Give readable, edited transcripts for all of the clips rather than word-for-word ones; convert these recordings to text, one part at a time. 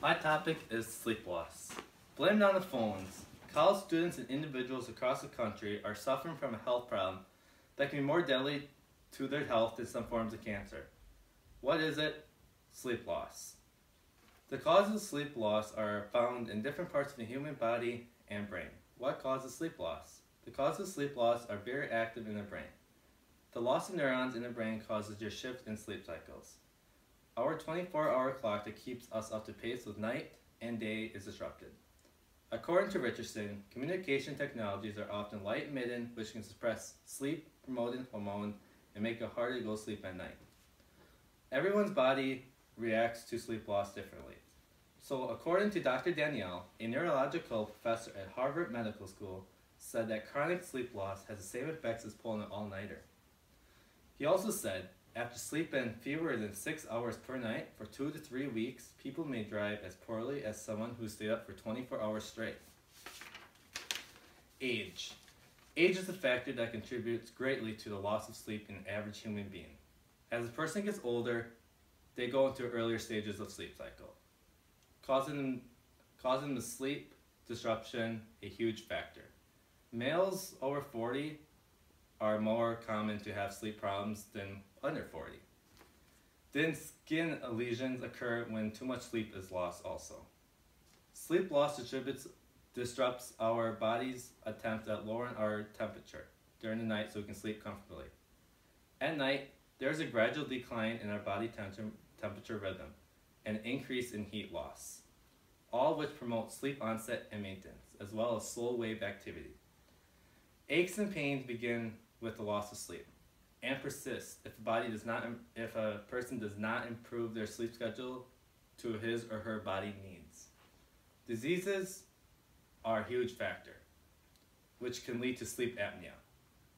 My topic is sleep loss. Blamed on the phones, college students and individuals across the country are suffering from a health problem that can be more deadly to their health than some forms of cancer. What is it? Sleep loss. The causes of sleep loss are found in different parts of the human body and brain. What causes sleep loss? The causes of sleep loss are very active in the brain. The loss of neurons in the brain causes your shift in sleep cycles. Our 24-hour clock that keeps us up to pace with night and day is disrupted. According to Richardson, communication technologies are often light-emitting, which can suppress sleep-promoting hormone and make it harder to go to sleep at night. Everyone's body reacts to sleep loss differently. So according to Dr. Danielle, a neurological professor at Harvard Medical School, said that chronic sleep loss has the same effects as pulling an all-nighter. He also said, after sleeping fewer than 6 hours per night for 2 to 3 weeks, people may drive as poorly as someone who stayed up for 24 hours straight. Age. Age is a factor that contributes greatly to the loss of sleep in an average human being. As a person gets older, they go into earlier stages of sleep cycle, causing the sleep disruption a huge factor. Males over 40 are more common to have sleep problems than under 40. Then skin lesions occur when too much sleep is lost also. Sleep loss disrupts our body's attempt at lowering our temperature during the night so we can sleep comfortably. At night, there's a gradual decline in our body temperature rhythm and an increase in heat loss, all which promote sleep onset and maintenance, as well as slow wave activity. Aches and pains begin with the loss of sleep and persist if a person does not improve their sleep schedule to his or her body needs. Diseases are a huge factor, which can lead to sleep apnea.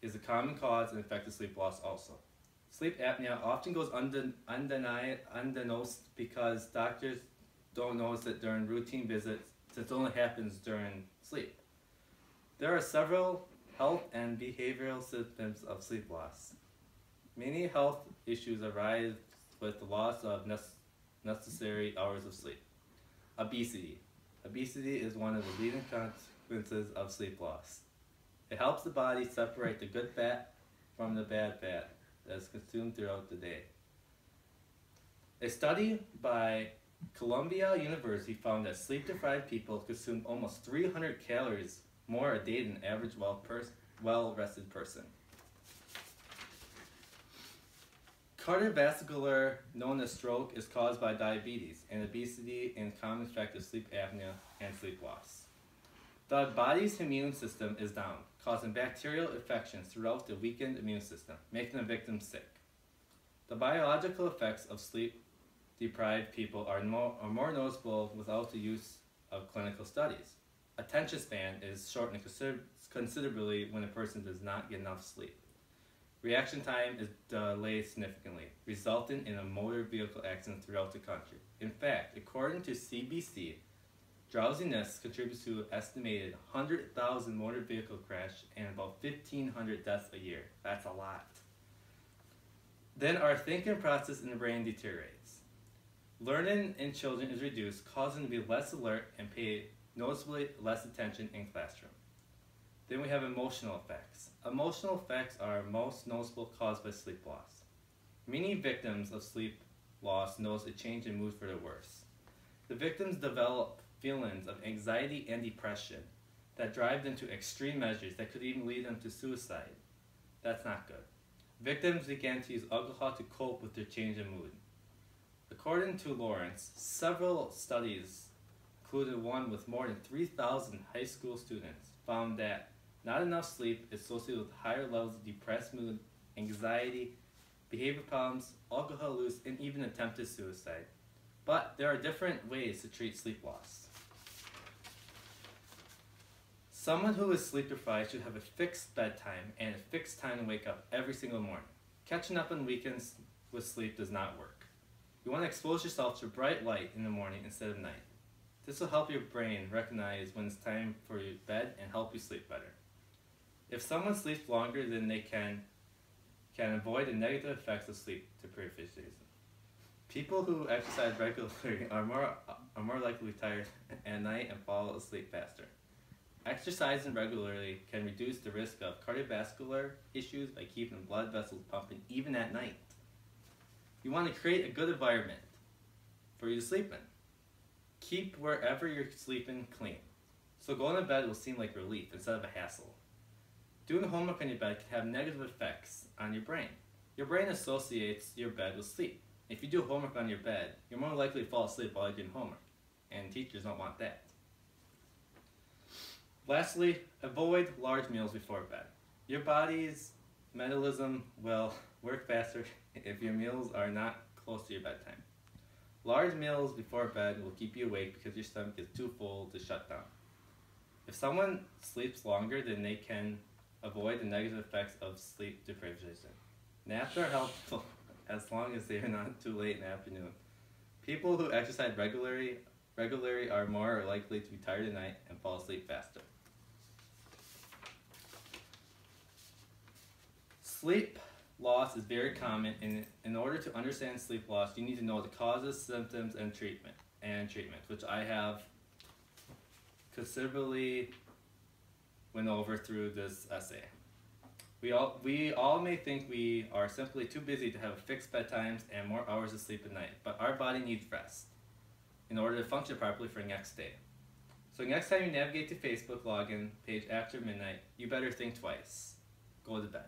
It is a common cause and effect of sleep loss also. Sleep apnea often goes undiagnosed because doctors don't notice it during routine visits since it only happens during sleep. There are several health and behavioral symptoms of sleep loss. Many health issues arise with the loss of necessary hours of sleep. Obesity. Obesity is one of the leading consequences of sleep loss. It helps the body separate the good fat from the bad fat that is consumed throughout the day. A study by Columbia University found that sleep-deprived people consume almost 300 calories more a day than average well-rested person. Cardiovascular, known as stroke, is caused by diabetes and obesity and common effect of sleep apnea and sleep loss. The body's immune system is down, causing bacterial infections throughout the weakened immune system, making the victim sick. The biological effects of sleep-deprived people are more noticeable without the use of clinical studies. Attention span is shortened considerably when a person does not get enough sleep. Reaction time is delayed significantly, resulting in a motor vehicle accident throughout the country. In fact, according to CBC, drowsiness contributes to an estimated 100,000 motor vehicle crashes and about 1,500 deaths a year. That's a lot. Then our thinking process in the brain deteriorates. Learning in children is reduced, causing them to be less alert and pay noticeably less attention in classroom. Then we have emotional effects. Emotional effects are most noticeable caused by sleep loss. Many victims of sleep loss notice a change in mood for the worse. The victims develop feelings of anxiety and depression that drive them to extreme measures that could even lead them to suicide. That's not good. Victims began to use alcohol to cope with their change in mood. According to Lawrence, several studies, including one with more than 3,000 high school students, found that not enough sleep is associated with higher levels of depressed mood, anxiety, behavior problems, alcohol use, and even attempted suicide. But there are different ways to treat sleep loss. Someone who is sleep deprived should have a fixed bedtime and a fixed time to wake up every single morning. Catching up on weekends with sleep does not work. You want to expose yourself to bright light in the morning instead of night. This will help your brain recognize when it's time for your bed and help you sleep better. If someone sleeps longer than they can avoid the negative effects of sleep deprivation. People who exercise regularly are more likely to be tired at night and fall asleep faster. Exercising regularly can reduce the risk of cardiovascular issues by keeping blood vessels pumping even at night. You want to create a good environment for you to sleep in. Keep wherever you're sleeping clean. So going to bed will seem like relief instead of a hassle. Doing homework on your bed can have negative effects on your brain. Your brain associates your bed with sleep. If you do homework on your bed, you're more likely to fall asleep while you're doing homework, and teachers don't want that. Lastly, avoid large meals before bed. Your body's metabolism will work faster if your meals are not close to your bedtime. Large meals before bed will keep you awake because your stomach is too full to shut down. If someone sleeps longer, then they can avoid the negative effects of sleep deprivation. Naps are helpful as long as they are not too late in the afternoon. People who exercise regularly are more likely to be tired at night and fall asleep faster. Sleep loss is very common, and in order to understand sleep loss, you need to know the causes, symptoms, and treatment, which I have considerably went over through this essay. We all may think we are simply too busy to have fixed bedtimes and more hours of sleep at night, but our body needs rest in order to function properly for the next day. So next time you navigate to Facebook login page after midnight, you better think twice. Go to bed.